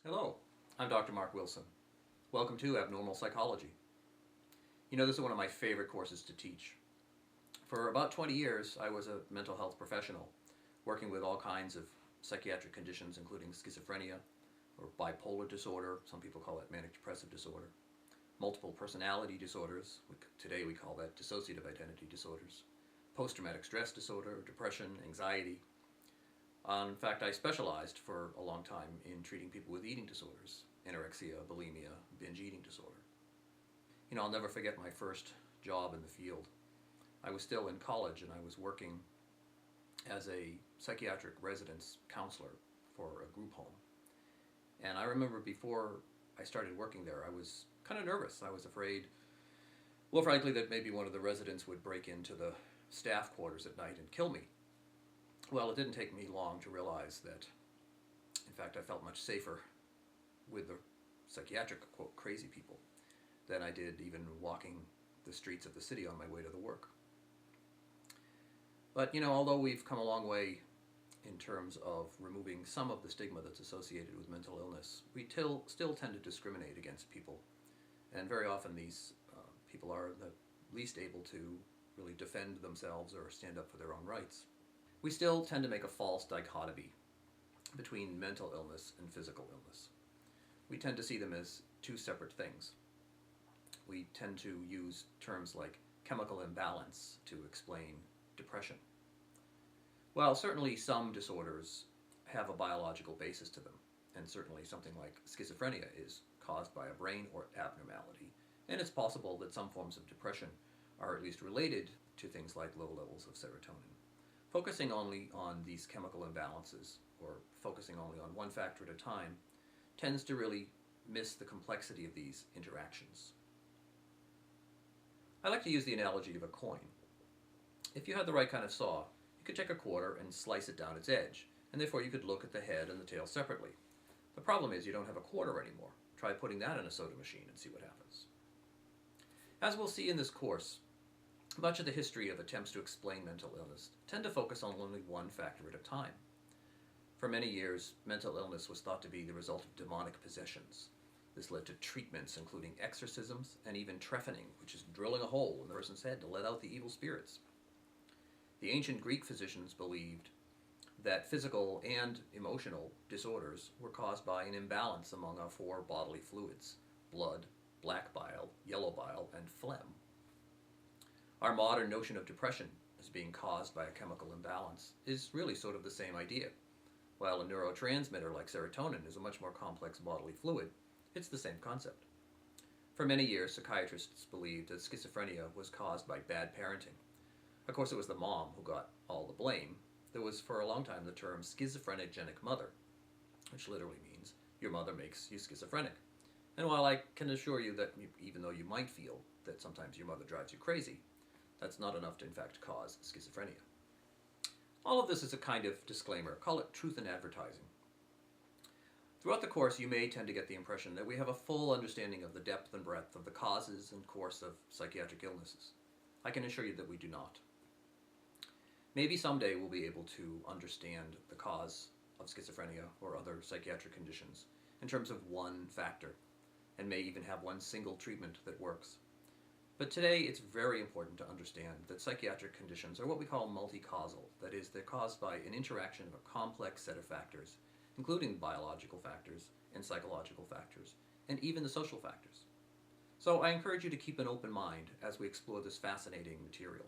Hello, I'm Dr. Mark Wilson. Welcome to Abnormal Psychology. You know, this is one of my favorite courses to teach. For about 20 years, I was a mental health professional, working with all kinds of psychiatric conditions, including schizophrenia or bipolar disorder. Some people call it manic depressive disorder. Multiple personality disorders. Today we call that dissociative identity disorders. Post-traumatic stress disorder, depression, anxiety. In fact, I specialized for a long time in treating people with eating disorders, anorexia, bulimia, binge eating disorder. You know, I'll never forget my first job in the field. I was still in college and I was working as a psychiatric residence counselor for a group home. And I remember before I started working there, I was kind of nervous. I was afraid, well, frankly, that maybe one of the residents would break into the staff quarters at night and kill me. Well, it didn't take me long to realize that, in fact, I felt much safer with the psychiatric, quote, crazy people than I did even walking the streets of the city on my way to the work. But, you know, although we've come a long way in terms of removing some of the stigma that's associated with mental illness, we still tend to discriminate against people. And very often these people are the least able to really defend themselves or stand up for their own rights. We still tend to make a false dichotomy between mental illness and physical illness. We tend to see them as two separate things. We tend to use terms like chemical imbalance to explain depression. While certainly some disorders have a biological basis to them, and certainly something like schizophrenia is caused by a brain or abnormality, and it's possible that some forms of depression are at least related to things like low levels of serotonin. Focusing only on these chemical imbalances, or focusing only on one factor at a time, tends to really miss the complexity of these interactions. I like to use the analogy of a coin. If you had the right kind of saw, you could take a quarter and slice it down its edge, and therefore you could look at the head and the tail separately. The problem is you don't have a quarter anymore. Try putting that in a soda machine and see what happens. As we'll see in this course, much of the history of attempts to explain mental illness tend to focus on only one factor at a time. For many years, mental illness was thought to be the result of demonic possessions. This led to treatments including exorcisms and even trephining, which is drilling a hole in the person's head to let out the evil spirits. The ancient Greek physicians believed that physical and emotional disorders were caused by an imbalance among our four bodily fluids: blood, black bile, yellow bile, and phlegm. Our modern notion of depression as being caused by a chemical imbalance is really sort of the same idea. While a neurotransmitter like serotonin is a much more complex bodily fluid, it's the same concept. For many years, psychiatrists believed that schizophrenia was caused by bad parenting. Of course, it was the mom who got all the blame. There was for a long time the term schizophrenic mother, which literally means your mother makes you schizophrenic. And while I can assure you that even though you might feel that sometimes your mother drives you crazy, that's not enough to in fact cause schizophrenia. All of this is a kind of disclaimer. Call it truth in advertising. Throughout the course, you may tend to get the impression that we have a full understanding of the depth and breadth of the causes and course of psychiatric illnesses. I can assure you that we do not. Maybe someday we'll be able to understand the cause of schizophrenia or other psychiatric conditions in terms of one factor, and may even have one single treatment that works. But today it's very important to understand that psychiatric conditions are what we call multi-causal. That is, they're caused by an interaction of a complex set of factors, including biological factors and psychological factors, and even the social factors. So I encourage you to keep an open mind as we explore this fascinating material.